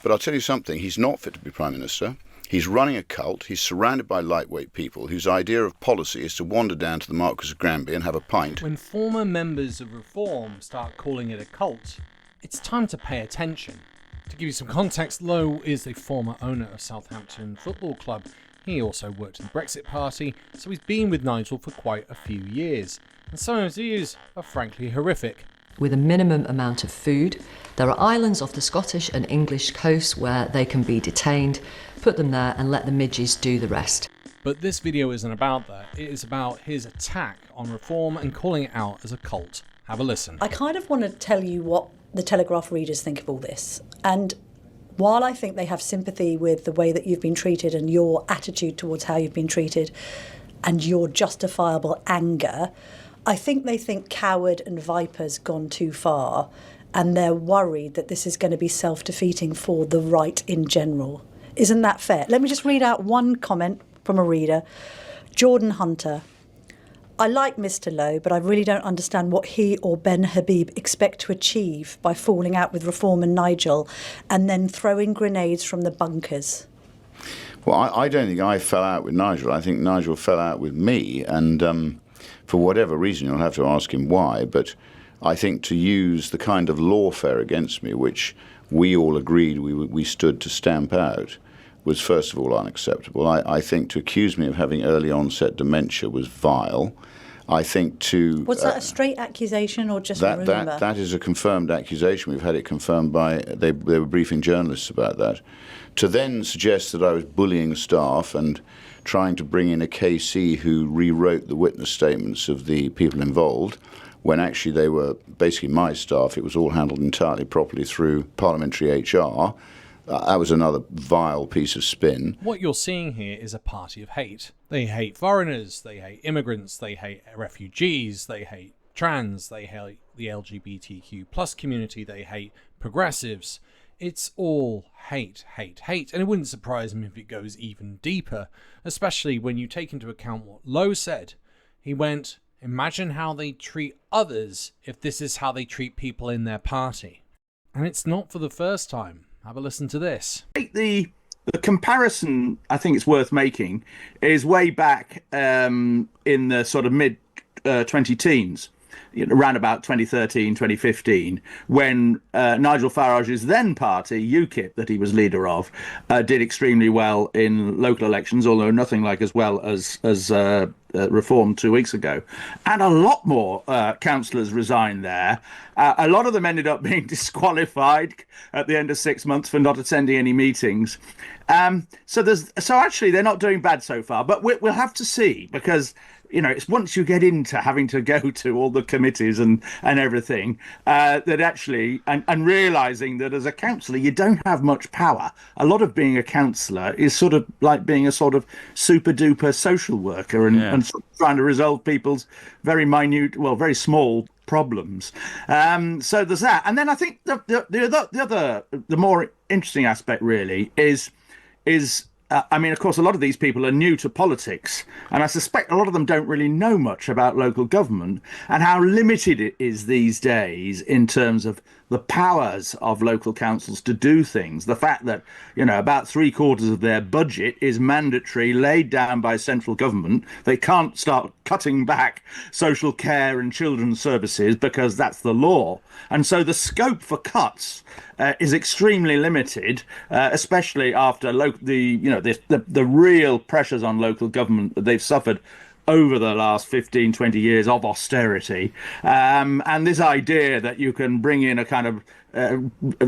But I'll tell you something, he's not fit to be Prime Minister. He's running a cult. He's surrounded by lightweight people whose idea of policy is to wander down to the Marquis of Granby and have a pint. When former members of Reform start calling it a cult, it's time to pay attention. To give you some context, Lowe is a former owner of Southampton Football Club. He also worked in the Brexit Party, so he's been with Nigel for quite a few years. And some of his views are frankly horrific. With a minimum amount of food, there are islands off the Scottish and English coast where they can be detained. Put them there and let the midges do the rest. But this video isn't about that. It is about his attack on Reform and calling it out as a cult. Have a listen. I kind of want to tell you what the Telegraph readers think of all this. And while I think they have sympathy with the way that you've been treated and your attitude towards how you've been treated and your justifiable anger, I think they think coward and viper's gone too far, and they're worried that this is going to be self-defeating for the right in general. Isn't that fair? Let me just read out one comment from a reader. Jordan Hunter. I like Mr. Lowe, but I really don't understand what he or Ben Habib expect to achieve by falling out with Reform and Nigel and then throwing grenades from the bunkers. Well, I don't think I fell out with Nigel. I think Nigel fell out with me, and for whatever reason, you'll have to ask him why, but I think to use the kind of lawfare against me, which we all agreed we stood to stamp out, was first of all unacceptable. I think to accuse me of having early onset dementia was vile. I think to... Was that a straight accusation or just a rumour? That is a confirmed accusation. We've had it confirmed by... They were briefing journalists about that. To then suggest that I was bullying staff and trying to bring in a KC who rewrote the witness statements of the people involved, when actually they were basically my staff. It was all handled entirely properly through parliamentary HR. That was another vile piece of spin. What you're seeing here is a party of hate. They hate foreigners, they hate immigrants, they hate refugees, they hate trans, they hate the LGBTQ plus community, they hate progressives. It's all hate, hate, hate. And it wouldn't surprise me if it goes even deeper, especially when you take into account what Lowe said. He went, imagine how they treat others if this is how they treat people in their party. And it's not for the first time. Have a listen to this. The comparison I think it's worth making is way back in the sort of mid 20-teens, around about 2013, 2015, when Nigel Farage's then party, UKIP, that he was leader of, did extremely well in local elections, although nothing like as well as Reform 2 weeks ago. And a lot more councillors resigned there. A lot of them ended up being disqualified at the end of 6 months for not attending any meetings. So actually they're not doing bad so far, but we'll have to see, because it's once you get into having to go to all the committees and everything, that actually, and realising that as a councillor, you don't have much power. A lot of being a councillor is sort of like being a sort of super duper social worker and sort of trying to resolve people's very minute, well, very small problems. So there's that. And then I think the more interesting aspect really is I mean, of course, a lot of these people are new to politics, and I suspect a lot of them don't really know much about local government and how limited it is these days in terms of the powers of local councils to do things. The fact that, about 3/4 of their budget is mandatory, laid down by central government. They can't start cutting back social care and children's services because that's the law. And so the scope for cuts is extremely limited, especially after the real pressures on local government that they've suffered over the last 15, 20 years of austerity. And this idea that you can bring in a kind of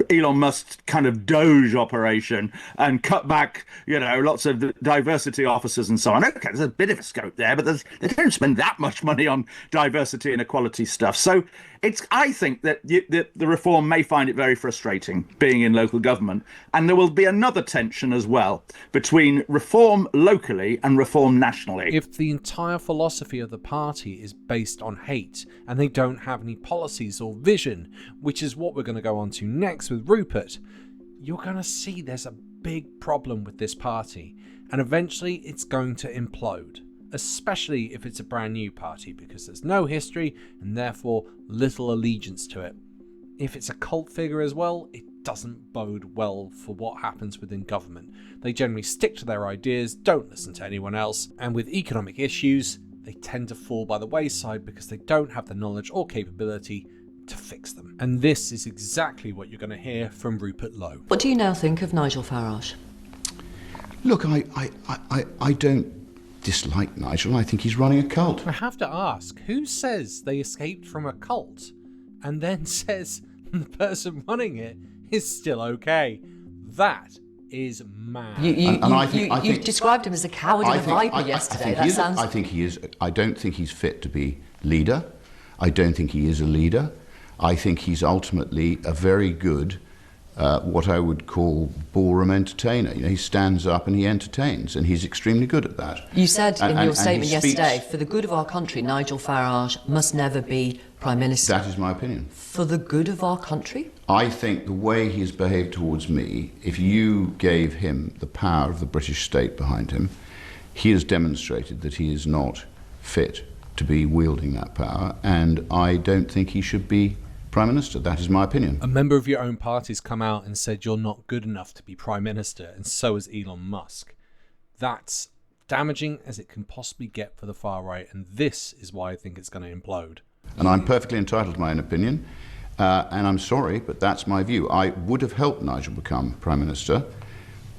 Elon Musk kind of Doge operation and cut back, lots of diversity officers and so on. Okay, there's a bit of a scope there, but they don't spend that much money on diversity and equality stuff. So I think that the Reform may find it very frustrating being in local government, and there will be another tension as well between Reform locally and Reform nationally. If the entire philosophy of the party is based on hate and they don't have any policies or vision, which is what we're going to go on to next with Rupert, you're going to see there's a big problem with this party, and eventually it's going to implode, especially if it's a brand new party, because there's no history and therefore little allegiance to it. If it's a cult figure as well, it doesn't bode well for what happens within government. They generally stick to their ideas, don't listen to anyone else, and with economic issues, they tend to fall by the wayside because they don't have the knowledge or capability to fix them. And this is exactly what you're going to hear from Rupert Lowe. What do you now think of Nigel Farage? Look, I don't dislike Nigel. I think he's running a cult. I have to ask, who says they escaped from a cult and then says the person running it is still okay? That is mad. You described him as a coward and a viper yesterday. I think he is. I don't think he's fit to be leader. I don't think he is a leader. I think he's ultimately a very good, what I would call ballroom entertainer. You know, he stands up and he entertains, and he's extremely good at that. You said in your statement yesterday, for the good of our country, Nigel Farage must never be Prime Minister. That is my opinion. For the good of our country? I think the way he's behaved towards me, if you gave him the power of the British state behind him, he has demonstrated that he is not fit to be wielding that power, and I don't think he should be Prime Minister. That is my opinion. A member of your own party's come out and said you're not good enough to be Prime Minister, and so is Elon Musk. That's damaging as it can possibly get for the far right, and this is why I think it's going to implode. And I'm perfectly entitled to my own opinion, and I'm sorry, but that's my view. I would have helped Nigel become Prime Minister,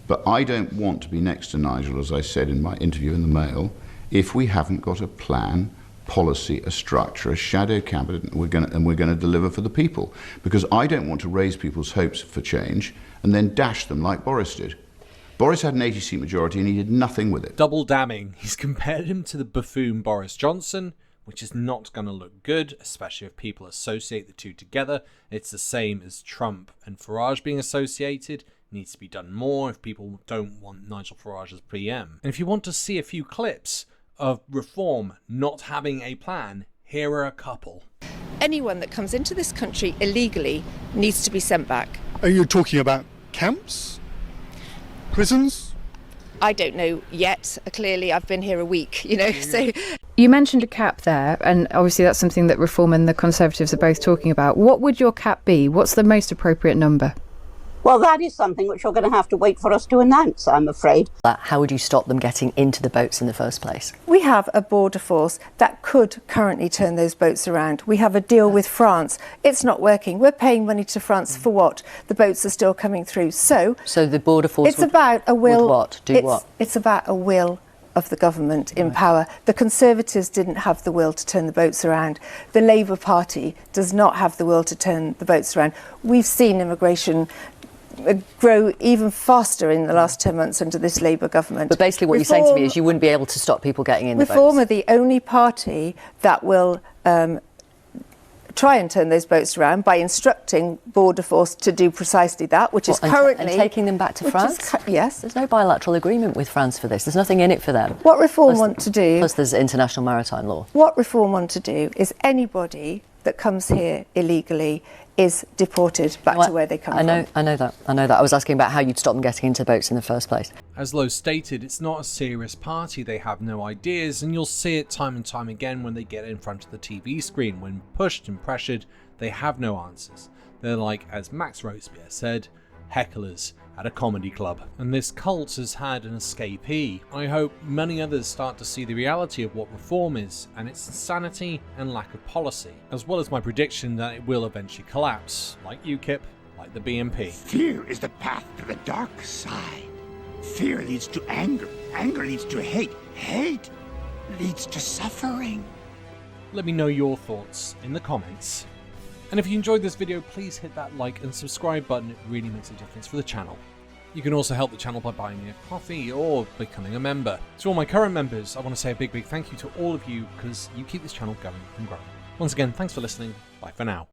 but I don't want to be next to Nigel, as I said in my interview in the Mail, if we haven't got a plan, policy, a structure, a shadow cabinet, and we're going to deliver for the people. Because I don't want to raise people's hopes for change and then dash them like Boris did. Boris had an 80-seat majority and he did nothing with it. Double damning. He's compared him to the buffoon Boris Johnson, which is not going to look good, especially if people associate the two together. It's the same as Trump and Farage being associated. It needs to be done more if people don't want Nigel Farage as PM. And if you want to see a few clips of reform not having a plan, here are a couple. Anyone that comes into this country illegally needs to be sent back. Are you talking about camps? Prisons? I don't know yet. Clearly, I've been here a week, so... You mentioned a cap there, and obviously that's something that Reform and the Conservatives are both talking about. What would your cap be? What's the most appropriate number? Well, that is something which you're going to have to wait for us to announce, I'm afraid. How would you stop them getting into the boats in the first place? We have a border force that could currently turn those boats around. We have a deal with France. It's not working. We're paying money to France for what? The boats are still coming through. So the border force it's about a will. What? It's about a will of the government in power. The Conservatives didn't have the will to turn the boats around. The Labour Party does not have the will to turn the boats around. We've seen immigration grow even faster in the last 10 months under this Labour government. But basically what you're saying to me is you wouldn't be able to stop people getting in the boats. Reform are the only party that will try and turn those boats around by instructing Border Force to do precisely that, which is currently... And taking them back to France? Yes. There's no bilateral agreement with France for this. There's nothing in it for them. What Reform want to do... Plus there's international maritime law. What Reform want to do is anybody that comes here illegally is deported back to where they come from. I know that. I was asking about how you'd stop them getting into boats in the first place. As Lowe stated, it's not a serious party. They have no ideas, and you'll see it time and time again when they get in front of the TV screen. When pushed and pressured, they have no answers. They're like, as Max Robespierre said, hecklers at a comedy club. And this cult has had an escapee. I hope many others start to see the reality of what reform is and its insanity and lack of policy, as well as my prediction that it will eventually collapse, like UKIP, like the BNP. Fear is the path to the dark side. Fear leads to anger. Anger leads to hate. Hate leads to suffering. Let me know your thoughts in the comments. And if you enjoyed this video, please hit that like and subscribe button. It really makes a difference for the channel. You can also help the channel by buying me a coffee or becoming a member. To all my current members, I want to say a big thank you to all of you because you keep this channel going and growing. Once again, thanks for listening. Bye for now.